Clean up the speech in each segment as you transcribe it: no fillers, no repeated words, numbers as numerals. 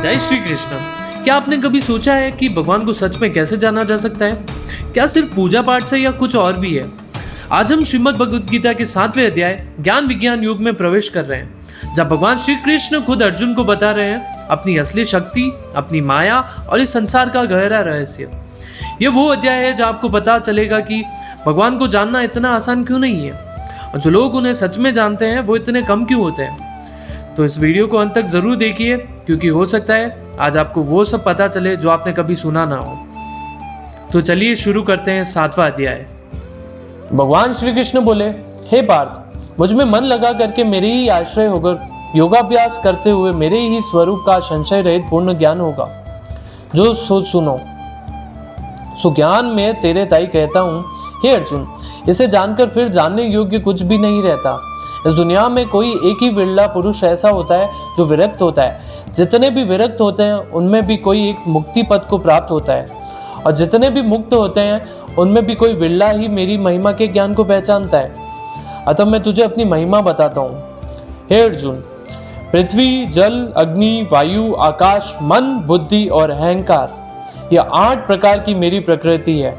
जय श्री कृष्ण। क्या आपने कभी सोचा है कि भगवान को सच में कैसे जाना जा सकता है? क्या सिर्फ पूजा पाठ से या कुछ और भी है? आज हम श्रीमद् भगवद गीता के 7वें अध्याय ज्ञान विज्ञान युग में प्रवेश कर रहे हैं, जब भगवान श्री कृष्ण खुद अर्जुन को बता रहे हैं अपनी असली शक्ति, अपनी माया और इस संसार का गहरा रहस्य। ये वो अध्याय है जहाँ आपको पता चलेगा कि भगवान को जानना इतना आसान क्यों नहीं है और जो लोग उन्हें सच में जानते हैं वो इतने कम क्यों होते हैं। तो इस वीडियो को अंत तक जरूर देखिए, क्योंकि हो सकता है आज आपको वो सब पता चले जो आपने कभी सुना ना हो। तो चलिए शुरू करते हैं 7वां अध्याय। भगवान श्री कृष्ण बोले, हे पार्थ, मुझ में मन लगा करके मेरे ही आश्रय होकर योगाभ्यास करते हुए मेरे ही स्वरूप का संशय रहित पूर्ण ज्ञान होगा। जो सुनो, सुज्ञान में तेरे ताई कहता हूँ, हे अर्जुन, इसे जानकर फिर जानने योग्य कुछ भी नहीं रहता। इस दुनिया में कोई एक ही विरला पुरुष ऐसा होता है जो विरक्त होता है। जितने भी विरक्त होते हैं उनमें भी कोई एक मुक्ति पद को प्राप्त होता है, और जितने भी मुक्त होते हैं उनमें भी कोई विरला ही मेरी महिमा के ज्ञान को पहचानता है। अतः मैं तुझे अपनी महिमा बताता हूँ। हे अर्जुन, पृथ्वी, जल, अग्नि, वायु, आकाश, मन, बुद्धि और अहंकार, यह 8 प्रकार की मेरी प्रकृति है।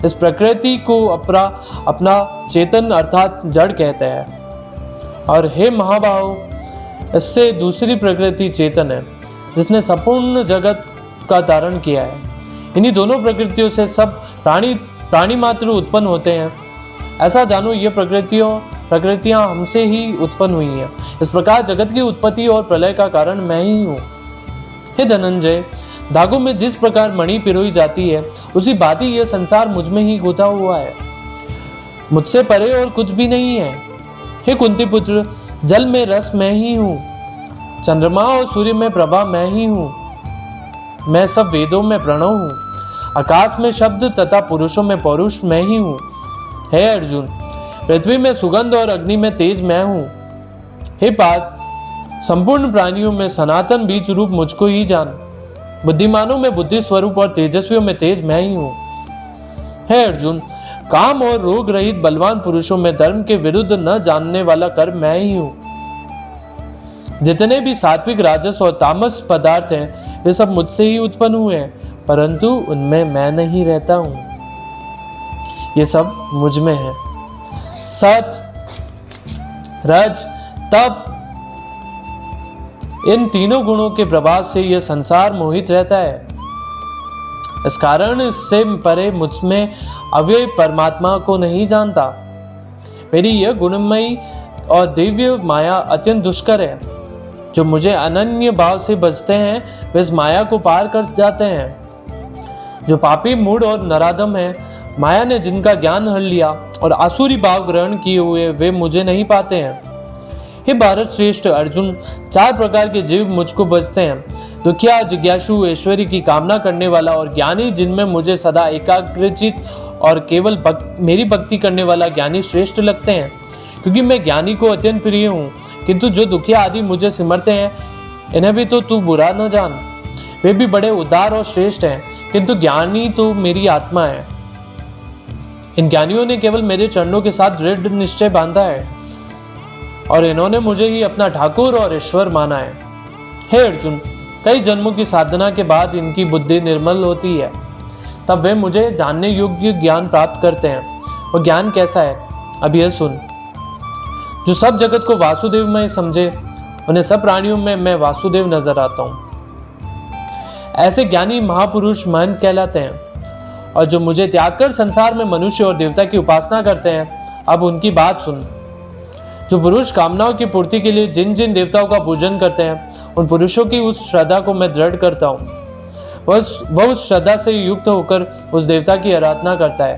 इस प्रकृति को अपना चेतन अर्थात जड़ कहते हैं। और हे महाबाहो, इससे दूसरी प्रकृति चेतन है, जिसने संपूर्ण जगत का धारण किया है। इन्हीं दोनों प्रकृतियों से सब प्राणी मात्र उत्पन्न होते हैं। ऐसा जानो, ये प्रकृतियां हमसे ही उत्पन्न हुई हैं। इस प्रकार जगत की उत्पत्ति और प्रलय का कारण मैं ही हूँ। हे धनंजय, धागों में जिस प्रकार मणि पिरोई जाती है, उसी भांति यह संसार मुझ में ही गुथा हुआ है। मुझसे परे और कुछ भी नहीं है। हे कुंती पुत्र, जल में रस मैं ही हूँ, चंद्रमा और सूर्य में प्रभा मैं ही हूँ। मैं सब वेदों में प्रणव हूँ, आकाश में शब्द तथा पुरुषों में पौरुष मैं ही हूँ। हे अर्जुन, पृथ्वी में सुगंध और अग्नि में तेज मैं हूँ। हे पार्थ, संपूर्ण प्राणियों में सनातन बीज रूप मुझको ही जान। बुद्धिमानों में बुद्धि स्वरूप और तेजस्वियों में तेज मैं ही हूँ। हे अर्जुन, काम और रोग रहित बलवान पुरुषों में धर्म के विरुद्ध न जानने वाला कर्म मैं ही हूँ। जितने भी सात्विक, राजस और तामस पदार्थ हैं, वे सब मुझसे ही उत्पन्न हुए हैं, परंतु उनमें मैं नहीं रहता हूँ। ये सब मुझ में है। सत, रज, तप, इन तीनों गुणों के प्रभाव से यह संसार मोहित रहता है। इस कारण इससे परे मुझ में अव्यय परमात्मा को नहीं जानता। मेरी यह गुणमयी और दिव्य माया अत्यंत दुष्कर है। जो मुझे अनन्य भाव से बचते हैं वे इस माया को पार कर जाते हैं। जो पापी, मूढ़ और नराधम है, माया ने जिनका ज्ञान हर लिया और आसुरी भाव ग्रहण किए हुए, वे मुझे नहीं पाते हैं। हे भारत श्रेष्ठ अर्जुन, 4 प्रकार के जीव मुझको बचते हैं। दुखिया, जिज्ञासु, ऐश्वर्य की कामना करने वाला और ज्ञानी, जिनमें मुझे सदा एकाग्रचित और केवल मेरी भक्ति करने वाला ज्ञानी श्रेष्ठ लगते हैं, क्योंकि मैं ज्ञानी को अत्यंत प्रिय हूँ। किंतु जो दुखिया आदि मुझे सिमरते हैं, इन्हें भी तो तू बुरा न जान। वे भी बड़े उदार और श्रेष्ठ हैं, किंतु ज्ञानी तो मेरी आत्मा है। इन ज्ञानियों ने केवल मेरे चरणों के साथ दृढ़ निश्चय बांधा है, और इन्होंने मुझे ही अपना ठाकुर और ईश्वर माना है। हे अर्जुन, कई जन्मों की साधना के बाद इनकी बुद्धि निर्मल होती है, तब वे मुझे जानने योग्य ज्ञान प्राप्त करते हैं। वो ज्ञान कैसा है, अब यह सुन। जो सब जगत को वासुदेव में समझे, उन्हें सब प्राणियों में मैं वासुदेव नजर आता हूँ। ऐसे ज्ञानी महापुरुष महंत कहलाते हैं। और जो मुझे त्याग कर संसार में मनुष्य और देवता की उपासना करते हैं, अब उनकी बात सुन। जो पुरुष कामनाओं की पूर्ति के लिए जिन जिन देवताओं का पूजन करते हैं, उन पुरुषों की उस श्रद्धा को मैं दृढ़ करता हूँ। वह उस श्रद्धा से युक्त होकर उस देवता की आराधना करता है,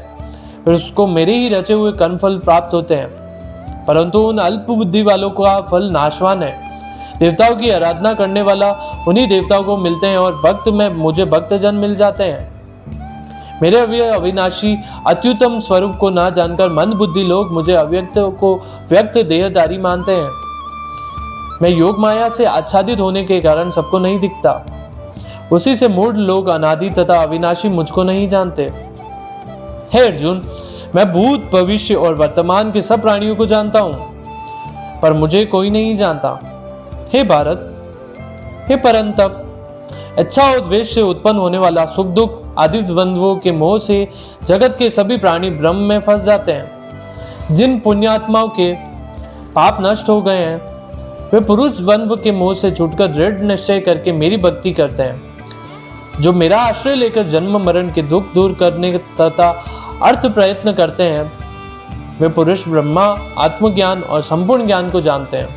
फिर उसको मेरे ही रचे हुए कर्मफल प्राप्त होते हैं। परंतु उन अल्प बुद्धि वालों का फल नाशवान है। देवताओं की आराधना करने वाला उन्हीं देवताओं को मिलते हैं, और भक्त में मुझे भक्तजन मिल जाते हैं। मेरे अविनाशी अत्युत्तम स्वरूप को ना जानकर मंद बुद्धि लोग मुझे अव्यक्त को व्यक्त देहधारी मानते हैं। मैं योग माया से आच्छादित होने के कारण सबको नहीं दिखता। उसी से मूढ़ लोग अनादि तथा अविनाशी मुझको नहीं जानते। हे अर्जुन, मैं भूत, भविष्य और वर्तमान के सब प्राणियों को जानता हूं, पर मुझे कोई नहीं जानता। हे भारत, हे परंतप, इच्छा और द्वेष से उत्पन्न होने वाला सुख दुख आदि द्वंद्वों के मोह से जगत के सभी प्राणी ब्रह्म में फंस जाते हैं। जिन पुण्यात्माओं के पाप नष्ट हो गए हैं वे पुरुष द्वंद्व के मोह से छूटकर दृढ़ निश्चय करके मेरी भक्ति करते हैं। जो मेरा आश्रय लेकर जन्म मरण के दुख दूर करने तथा अर्थ प्रयत्न करते हैं वे पुरुष ब्रह्मा आत्मज्ञान और संपूर्ण ज्ञान को जानते हैं।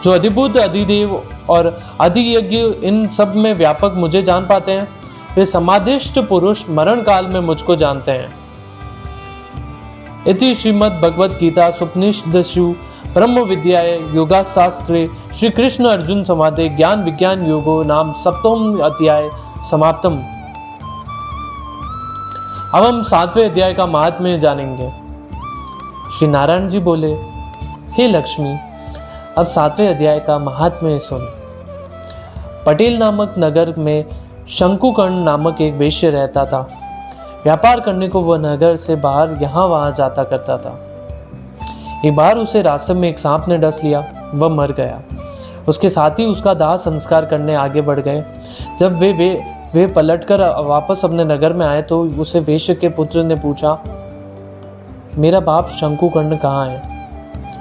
जो अधिभूत अधिदेव और अधियज्ञ इन सब में व्यापक मुझे जान पाते हैं वे समाधिष्ट पुरुष मरण काल में मुझको जानते हैं। इति श्रीमद् भगवद गीता सुपनिषदसु ब्रह्म विद्याये योगाशास्त्रे श्री कृष्ण अर्जुन संवादे ज्ञान विज्ञान योगो नाम सप्तम अध्याय समाप्तम। अब हम 7वें अध्याय का महात्म्य जानेंगे। श्री नारायण जी बोले, हे लक्ष्मी, अब 7वें अध्याय का महात्म्य सुन। पटेल नामक नगर में शंकुकर्ण नामक एक वैश्य रहता था। व्यापार करने को वह नगर से बाहर यहाँ वहाँ जाता करता था। एक बार उसे रास्ते में एक सांप ने डस लिया, वह मर गया। उसके साथ ही उसका दाह संस्कार करने आगे बढ़ गए। जब वे पलटकर वापस अपने नगर में आए तो उसे वैश्य के पुत्र ने पूछा, मेरा बाप शंकुकर्ण कहाँ है?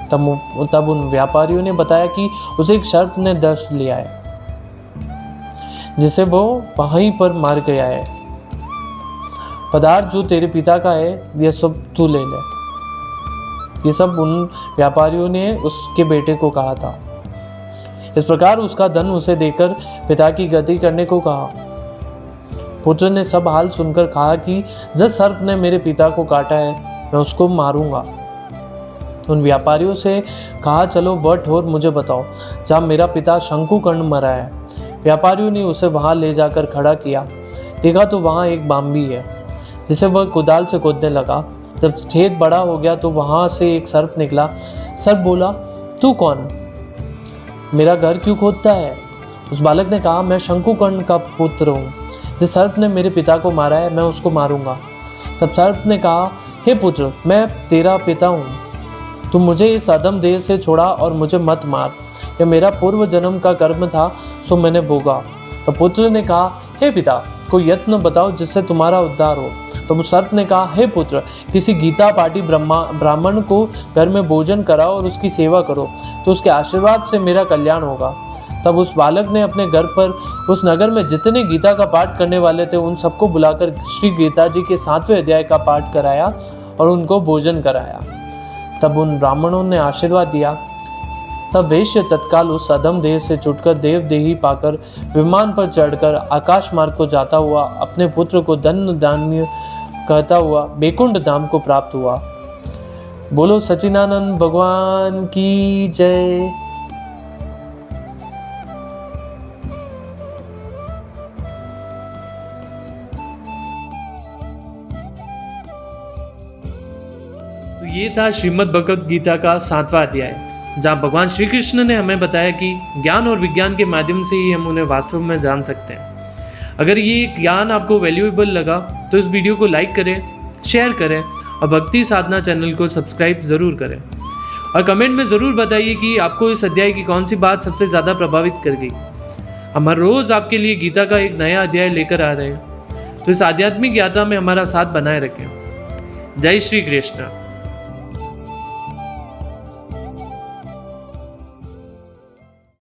तब उन व्यापारियों ने बताया कि उसे एक सर्प ने डस लिया है जिसे वो वहीं पर मार गया है। पदार्थ जो तेरे पिता का है यह सब तू ले ले। ये सब उन व्यापारियों ने उसके बेटे को कहा था। इस प्रकार उसका धन उसे देकर पिता की गति करने को कहा। पुत्र ने सब हाल सुनकर कहा कि जिस सर्प ने मेरे पिता को काटा है मैं उसको मारूंगा। उन व्यापारियों से कहा, चलो वह ठोर मुझे बताओ जहाँ मेरा पिता शंकुकर्ण मरा है। व्यापारियों ने उसे वहां ले जाकर खड़ा किया। देखा तो वहां एक बाम्बी है जिसे वह कुदाल से खोदने लगा। जब खेत बड़ा हो गया तो वहां से एक सर्प निकला। सर्प बोला, तू कौन? मेरा घर क्यों खोदता है? उस बालक ने कहा, मैं शंकुकर्ण का पुत्र हूँ। जिस सर्प ने मेरे पिता को मारा है मैं उसको मारूंगा। तब सर्प ने कहा, हे पुत्र, मैं तेरा पिता हूँ। तू मुझे इस अधम देह से छोड़ा और मुझे मत मार। यह मेरा पूर्व जन्म का कर्म था, सो मैंने भोगा। तब पुत्र ने कहा, हे पिता, कोई यत्न बताओ जिससे तुम्हारा उद्धार हो। तब सर्प ने कहा, हे पुत्र, किसी गीता पाठी ब्राह्मण को घर में भोजन कराओ और उसकी सेवा करो, तो उसके आशीर्वाद से मेरा कल्याण होगा। तब उस बालक ने अपने घर पर उस नगर में जितने गीता का पाठ करने वाले थे उन सबको बुलाकर श्री गीता जी के 7वें अध्याय का पाठ कराया और उनको भोजन कराया। तब उन ब्राह्मणों ने आशीर्वाद दिया। तब वैश्य तत्काल उस अधम देह से छुटकर देव देही पाकर विमान पर चढ़कर आकाश मार्ग को जाता हुआ अपने पुत्र को धन्य धान्य कहता हुआ बैकुंठ धाम को प्राप्त हुआ। बोलो सच्चिदानंद भगवान की जय। तो ये था श्रीमद् भगवद गीता का 7वां अध्याय, जहाँ भगवान श्री कृष्ण ने हमें बताया कि ज्ञान और विज्ञान के माध्यम से ही हम उन्हें वास्तव में जान सकते हैं। अगर ये ज्ञान आपको वैल्यूएबल लगा तो इस वीडियो को लाइक करें, शेयर करें और भक्ति साधना चैनल को सब्सक्राइब ज़रूर करें। और कमेंट में ज़रूर बताइए कि आपको इस अध्याय की कौन सी बात सबसे ज़्यादा प्रभावित कर गई। हम हर रोज़ आपके लिए गीता का एक नया अध्याय लेकर आ रहे हैं, तो इस आध्यात्मिक यात्रा में हमारा साथ बनाए रखें। जय श्री कृष्ण।